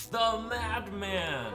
The Madman!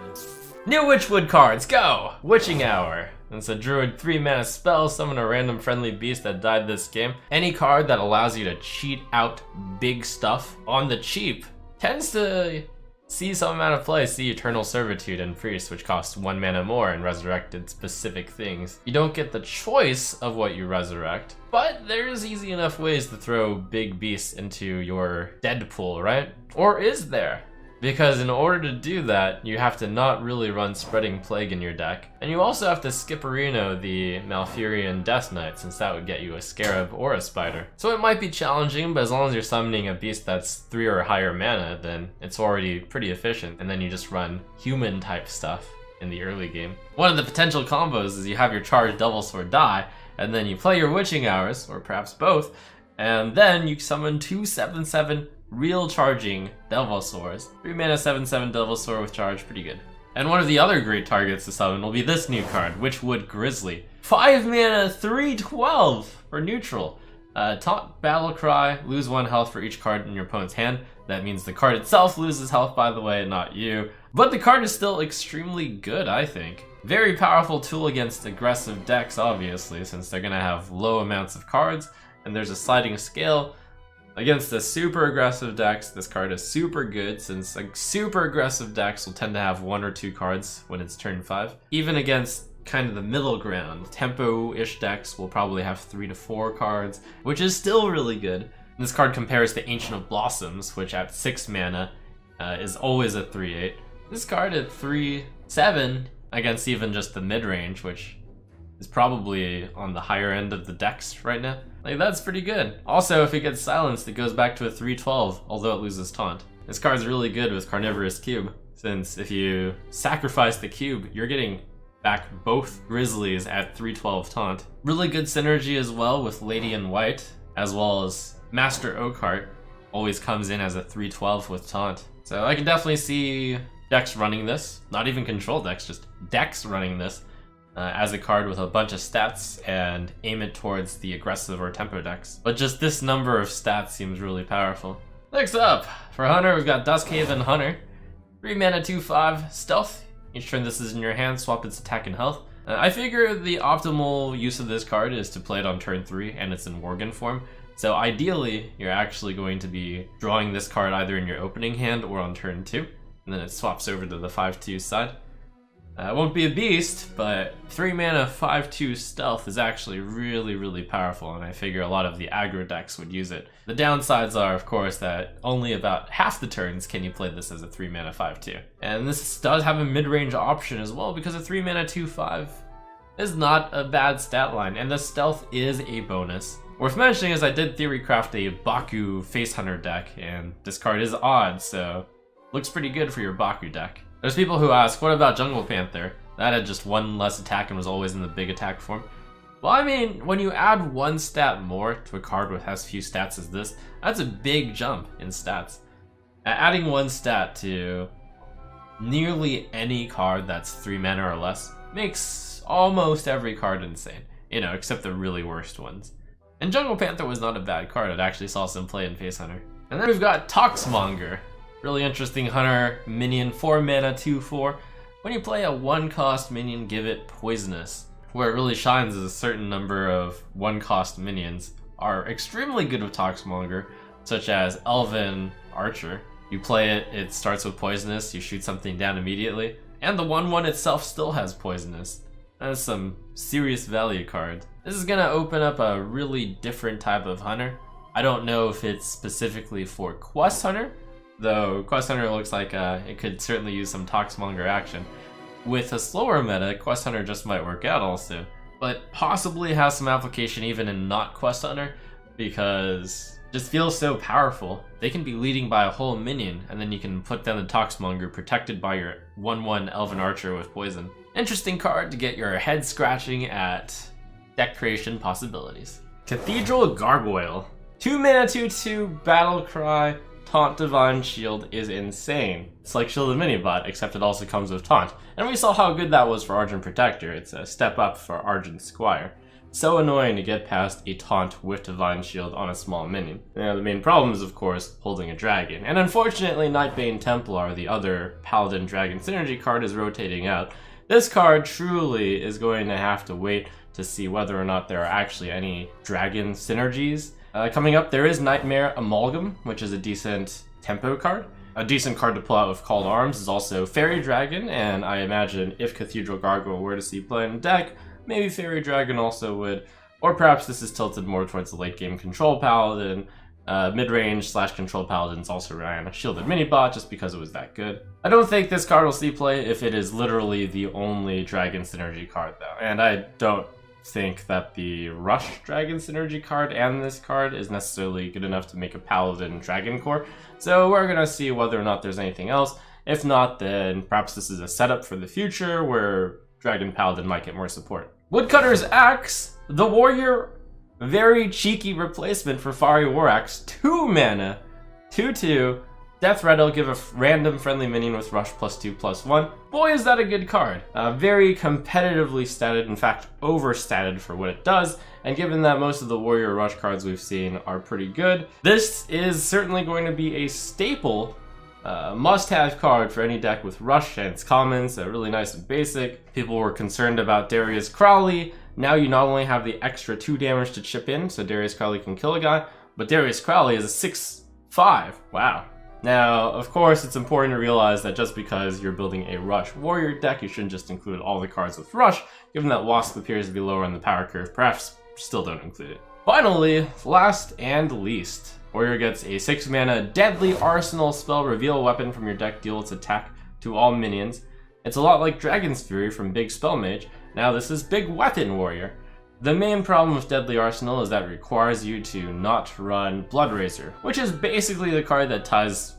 New Witchwood cards, go! Witching Hour. It's a druid 3-mana spell, summon a random friendly beast that died this game. Any card that allows you to cheat out big stuff on the cheap tends to see some amount of play. See Eternal Servitude and Priest, which costs 1 mana more and resurrected specific things. You don't get the choice of what you resurrect, but there's easy enough ways to throw big beasts into your dead pool, right? Or is there? Because in order to do that, you have to not really run Spreading Plague in your deck. And you also have to Skipperino the Malfurion Death Knight, since that would get you a Scarab or a Spider. So it might be challenging, but as long as you're summoning a beast that's 3 or higher mana, then it's already pretty efficient. And then you just run human type stuff in the early game. One of the potential combos is you have your charged Devil Sword die, and then you play your Witching Hours, or perhaps both, and then you summon 2 7/7 real charging Devil Swords. 3 mana 7/7 Devil Sword with charge, pretty good. And one of the other great targets to summon will be this new card, Witchwood Grizzly. 5 mana 3/12 for neutral. Taunt Battle Cry, lose 1 health for each card in your opponent's hand. That means the card itself loses health, by the way, not you. But the card is still extremely good, I think. Very powerful tool against aggressive decks, obviously, since they're gonna have low amounts of cards, and there's a sliding scale. Against the super aggressive decks, this card is super good, since like super aggressive decks will tend to have 1 or 2 cards when it's turn 5. Even against kind of the middle ground, tempo-ish decks will probably have 3 to 4 cards, which is still really good. And this card compares to Ancient of Blossoms, which at 6 mana is always a 3/8. This card at 3/7 against even just the mid-range, which is probably on the higher end of the decks right now. Like, that's pretty good. Also, if it gets silenced, it goes back to a 3/12, although it loses taunt. This card's really good with Carnivorous Cube, since if you sacrifice the cube, you're getting back both Grizzlies at 3/12 taunt. Really good synergy as well with Lady in White, as well as Master Oakheart always comes in as a 3/12 with taunt. So I can definitely see decks running this. Not even control decks, just decks running this. As a card with a bunch of stats and aim it towards the aggressive or tempo decks. But just this number of stats seems really powerful. Next up, for Hunter, we've got Duskhaven Hunter. 3 mana 2/5 stealth. Each turn this is in your hand, swap its attack and health. I figure the optimal use of this card is to play it on turn 3, and it's in Worgen form. So ideally, you're actually going to be drawing this card either in your opening hand or on turn 2, and then it swaps over to the 5/2 side. It won't be a beast, but 3 mana 5/2 stealth is actually really, really powerful, and I figure a lot of the aggro decks would use it. The downsides are, of course, that only about half the turns can you play this as a 3 mana 5/2. And this does have a mid-range option as well, because a 3 mana 2/5 is not a bad stat line, and the stealth is a bonus. Worth mentioning is I did theory craft a Baku Face Hunter deck, and this card is odd, so looks pretty good for your Baku deck. There's people who ask, what about Jungle Panther? That had just 1 less attack and was always in the big attack form. Well, I mean, when you add 1 stat more to a card with as few stats as this, that's a big jump in stats. Adding 1 stat to nearly any card that's 3 mana or less makes almost every card insane. You know, except the really worst ones. And Jungle Panther was not a bad card. It actually saw some play in Face Hunter. And then we've got Toxmonger. Really interesting hunter minion, 4 mana 2/4. When you play a 1-cost minion, give it poisonous. Where it really shines is a certain number of 1-cost minions are extremely good with Toxmonger, such as Elven Archer. You play it, it starts with poisonous, you shoot something down immediately, and the 1/1 itself still has poisonous. That's some serious value cards. This is gonna open up a really different type of hunter. I don't know if it's specifically for Quest Hunter, though Quest Hunter looks like it could certainly use some Toxmonger action. With a slower meta, Quest Hunter just might work out also, but possibly has some application even in not Quest Hunter, because it just feels so powerful. They can be leading by a whole minion, and then you can put down the Toxmonger protected by your 1/1 Elven Archer with poison. Interesting card to get your head scratching at deck creation possibilities. Cathedral Gargoyle. 2 mana 2/2 Battle Cry. Taunt Divine Shield is insane. It's like Shield of Minibot, except it also comes with Taunt. And we saw how good that was for Argent Protector. It's a step up for Argent Squire. So annoying to get past a taunt with Divine Shield on a small minion. Now, the main problem is, of course, holding a dragon. And unfortunately, Nightbane Templar, the other Paladin Dragon Synergy card, is rotating out. This card truly is going to have to wait to see whether or not there are actually any Dragon Synergies. Coming up, there is Nightmare Amalgam, which is a decent tempo card. A decent card to pull out with Called Arms is also Fairy Dragon, and I imagine if Cathedral Gargoyle were to see play in the deck, maybe Fairy Dragon also would. Or perhaps this is tilted more towards the late game Control Paladin. Mid-range / Control Paladins also ran a Shielded Minibot just because it was that good. I don't think this card will see play if it is literally the only Dragon Synergy card though, and I don't think that the Rush Dragon Synergy card and this card is necessarily good enough to make a Paladin Dragon Core, so we're gonna see whether or not there's anything else. If not, then perhaps this is a setup for the future where Dragon Paladin might get more support. Woodcutter's Axe, the warrior, very cheeky replacement for Fari War Axe, 2 mana, 2/2, Death Rattle, give a random friendly minion with Rush +2/+1. Boy, is that a good card. Very competitively statted, in fact, overstatted for what it does, and given that most of the Warrior Rush cards we've seen are pretty good, this is certainly going to be a staple, must-have card for any deck with Rush, and it's common, so really nice and basic. People were concerned about Darius Crowley. Now you not only have the extra 2 damage to chip in, so Darius Crowley can kill a guy, but Darius Crowley is a 6/5. Wow. Now, of course, it's important to realize that just because you're building a Rush Warrior deck, you shouldn't just include all the cards with Rush. Given that Wasp appears to be lower on the power curve, perhaps still don't include it. Finally, last and least, Warrior gets a 6 mana Deadly Arsenal spell. Reveal a weapon from your deck, deal its attack to all minions. It's a lot like Dragon's Fury from Big Spell Mage. Now this is Big Weapon Warrior. The main problem with Deadly Arsenal is that it requires you to not run Bloodrazor, which is basically the card that ties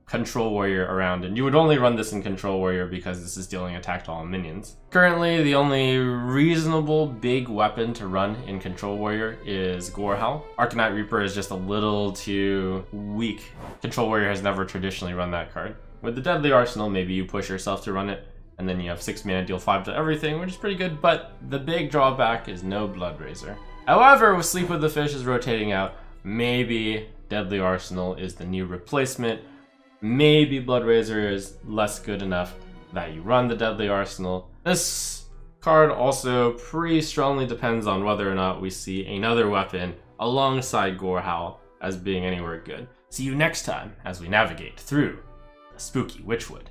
Control Warrior around, and you would only run this in Control Warrior because this is dealing attack to all minions. Currently, the only reasonable big weapon to run in Control Warrior is Gorehowl. Arcanite Reaper is just a little too weak. Control Warrior has never traditionally run that card. With the Deadly Arsenal, maybe you push yourself to run it, and then you have 6 mana, deal 5 to everything, which is pretty good, but the big drawback is no Bloodrazor. However, with Sleep with the Fishes rotating out, maybe Deadly Arsenal is the new replacement. Maybe Bloodrazor is less good enough that you run the Deadly Arsenal. This card also pretty strongly depends on whether or not we see another weapon alongside Gorehowl as being anywhere good. See you next time as we navigate through the spooky Witchwood.